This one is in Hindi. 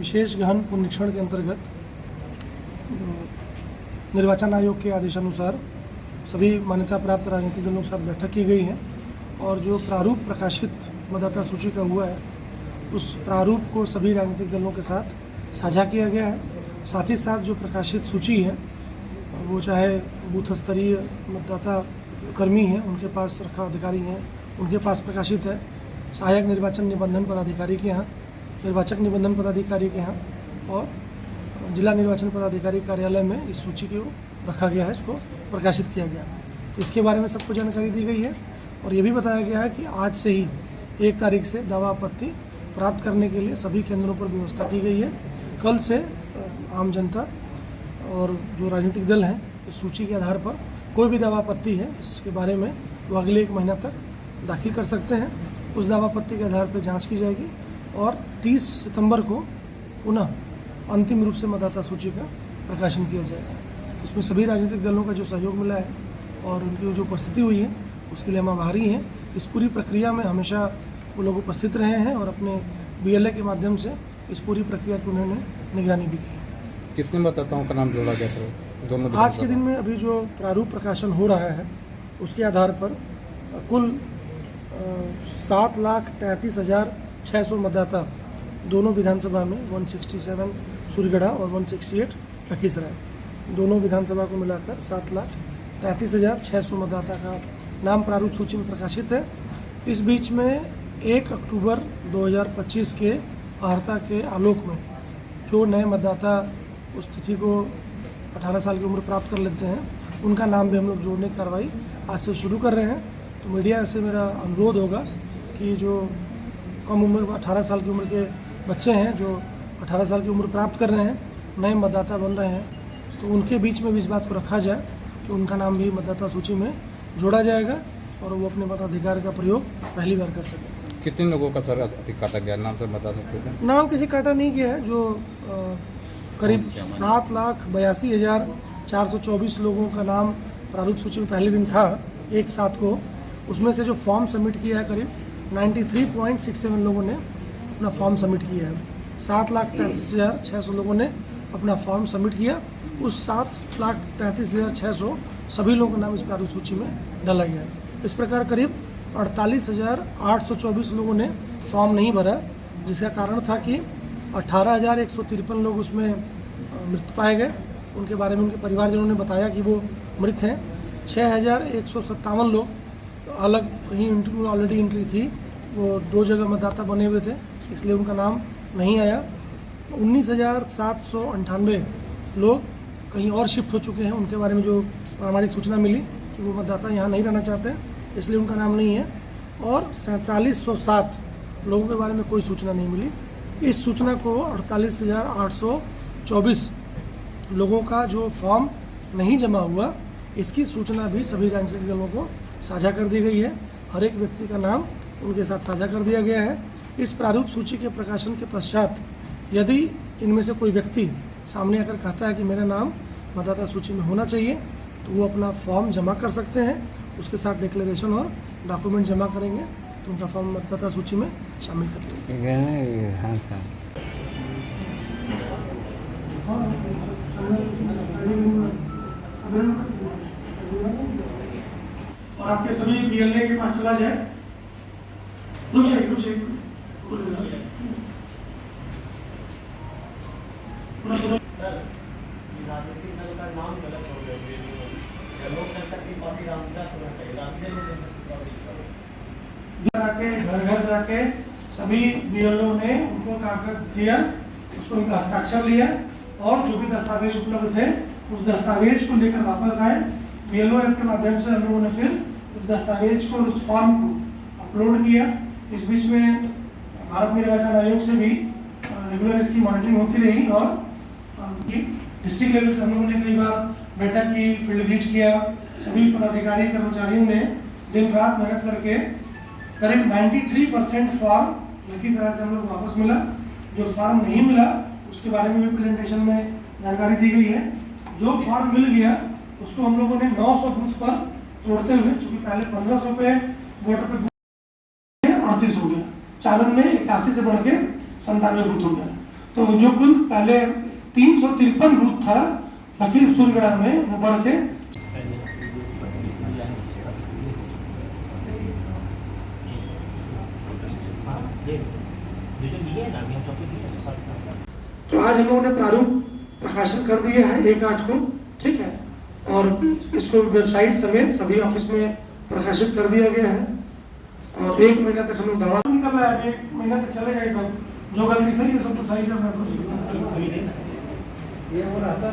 विशेष गहन पुनरीक्षण के अंतर्गत निर्वाचन आयोग के आदेशानुसार सभी मान्यता प्राप्त राजनीतिक दलों के साथ बैठक की गई है और जो प्रारूप प्रकाशित मतदाता सूची का हुआ है उस प्रारूप को सभी राजनीतिक दलों के साथ साझा किया गया है। साथ ही साथ जो प्रकाशित सूची है वो चाहे बूथ स्तरीय मतदाता कर्मी हैं उनके पास रखा अधिकारी हैं उनके पास प्रकाशित है, सहायक निर्वाचन निबंधन पदाधिकारी के यहाँ, निर्वाचक निबंधन पदाधिकारी के यहाँ और जिला निर्वाचन पदाधिकारी कार्यालय में इस सूची को रखा गया है, इसको प्रकाशित किया गया। तो इसके बारे में सबको जानकारी दी गई है और ये भी बताया गया है कि आज से ही 1 तारीख से दावा आपत्ति प्राप्त करने के लिए सभी केंद्रों पर व्यवस्था की गई है। कल से आम जनता और जो राजनीतिक दल हैं इस सूची के आधार पर कोई भी दावा आपत्ति है इसके बारे में वो अगले 1 महीना तक दाखिल कर सकते हैं। उस दावा आपत्ति के आधार पर जांच की जाएगी और 30 सितंबर को पुनः अंतिम रूप से मतदाता सूची का प्रकाशन किया जाएगा। तो इसमें सभी राजनीतिक दलों का जो सहयोग मिला है और उनकी जो उपस्थिति हुई है उसके लिए हम आभारी हैं। इस पूरी प्रक्रिया में हमेशा वो लोग उपस्थित रहे हैं और अपने BLA के माध्यम से इस पूरी प्रक्रिया की उन्होंने निगरानी भी की। कितने मतदाताओं का नाम जोड़ा गया सर? दोनों आज के दिन में अभी जो प्रारूप प्रकाशन हो रहा है उसके आधार पर कुल 7,33,600 मतदाता दोनों विधानसभा में 167 सूर्यगढ़ा और 168 लखीसराय दोनों विधानसभा को मिलाकर 7,33,600 मतदाता का नाम प्रारूप सूची में प्रकाशित है। इस बीच में 1 अक्टूबर 2025 के अर्हता के आलोक में जो नए मतदाता उस तिथि को 18 साल की उम्र प्राप्त कर लेते हैं उनका नाम भी हम लोग जोड़ने की कार्रवाई आज से शुरू कर रहे हैं। तो मीडिया से मेरा अनुरोध होगा कि जो कम उम्र 18 साल की उम्र के बच्चे हैं जो 18 साल की उम्र प्राप्त कर रहे हैं नए मतदाता बन रहे हैं तो उनके बीच में भी इस बात को रखा जाए कि उनका नाम भी मतदाता सूची में जोड़ा जाएगा और वो अपने मताधिकार का प्रयोग पहली बार कर सकें। कितने लोगों का सर काटा गया नाम से बता सकते हैं? नाम किसी काटा नहीं गया है। जो करीब 7,82,424 लोगों का नाम प्रारूप सूची में पहले दिन था 1/7 को, उसमें से जो फॉर्म सबमिट किया है करीब 93.67 लोगों ने अपना फॉर्म सबमिट किया है। 7,33,600 लोगों ने अपना फॉर्म सबमिट किया। उस 7,33,600 सभी लोगों का नाम इस प्रारूप सूची में डाला गया है। इस प्रकार करीब 48,824 लोगों ने फॉर्म नहीं भरा जिसका कारण था कि 18,153 लोग उसमें मृत पाए गए। उनके बारे में उनके परिवारजनों ने बताया कि वो मृत हैं। 6,157 लोग अलग कहीं ऑलरेडी एंट्री थी, वो 2 जगह मतदाता बने हुए थे इसलिए उनका नाम नहीं आया। 19,798 लोग कहीं और शिफ्ट हो चुके हैं, उनके बारे में जो प्रामाणिक सूचना मिली कि वो मतदाता यहाँ नहीं रहना चाहते हैं इसलिए उनका नाम नहीं है। और 4707 लोगों के बारे में कोई सूचना नहीं मिली। इस सूचना को 48,824 लोगों का जो फॉर्म नहीं जमा हुआ इसकी सूचना भी सभी राजनीतिक दलों को साझा कर दी गई है। हर एक व्यक्ति का नाम उनके साथ साझा कर दिया गया है। इस प्रारूप सूची के प्रकाशन के पश्चात यदि इनमें से कोई व्यक्ति सामने आकर कहता है कि मेरा नाम मतदाता सूची में होना चाहिए तो वो अपना फॉर्म जमा कर सकते हैं, उसके साथ डिक्लेरेशन और डॉक्यूमेंट जमा करेंगे तो उनका फॉर्म मतदाता सूची में शामिल कर देंगे। हाँ सर। और आपके सभी BLA के पास चला जाए। रुक जाइए। राजनीतिक दल का नाम गलत हो गया, लोक जनशक्ति पार्टी रामविलास होना चाहिए, घर घर जाके सभी BLO ने उनको कागज दिया, उसको उनका हस्ताक्षर लिया और जो भी दस्तावेज उपलब्ध थे उस दस्तावेज को लेकर वापस आए। BLO ऐप के माध्यम से हम लोगों ने फिर उस दस्तावेज को उस फॉर्म को अपलोड किया। इस बीच में भारत निर्वाचन आयोग से भी रेगुलर इसकी मॉनिटरिंग होती रही और डिस्ट्रिक्ट लेवल से हम लोगों ने कई बार बैठक की, फील्ड विजिट किया। सभी पदाधिकारी कर्मचारियों ने दिन रात मेहनत करके करीब 93% फॉर्म लखीसराय से हम लोग वापस मिला। जो फॉर्म नहीं मिला उसके बारे में भी प्रेजेंटेशन में जानकारी दी गई है। जो फॉर्म मिल गया उसको हम लोगों ने 900 बूथ पर तोड़ते हुए, चूँकि पहले 1500 पे वोटर पे 38 हो गया, चालन में 81 से बढ़ के 97 बूथ हो गया। तो जो कुल पहले 353 बूथ था लखीमपुर में, वो बढ़ के तो आज हम लोगों ने प्रारूप प्रकाशन कर दिया है 1/8 को, ठीक है, और इसको वेबसाइट समेत सभी ऑफिस में प्रकाशित कर दिया गया है। और 1 महीना तक हम लोग दवा निकल रहा है, 1 महीना तक चलेगा ये सब, जो गलती सही है सब तो सही करना है। ये हो रहा था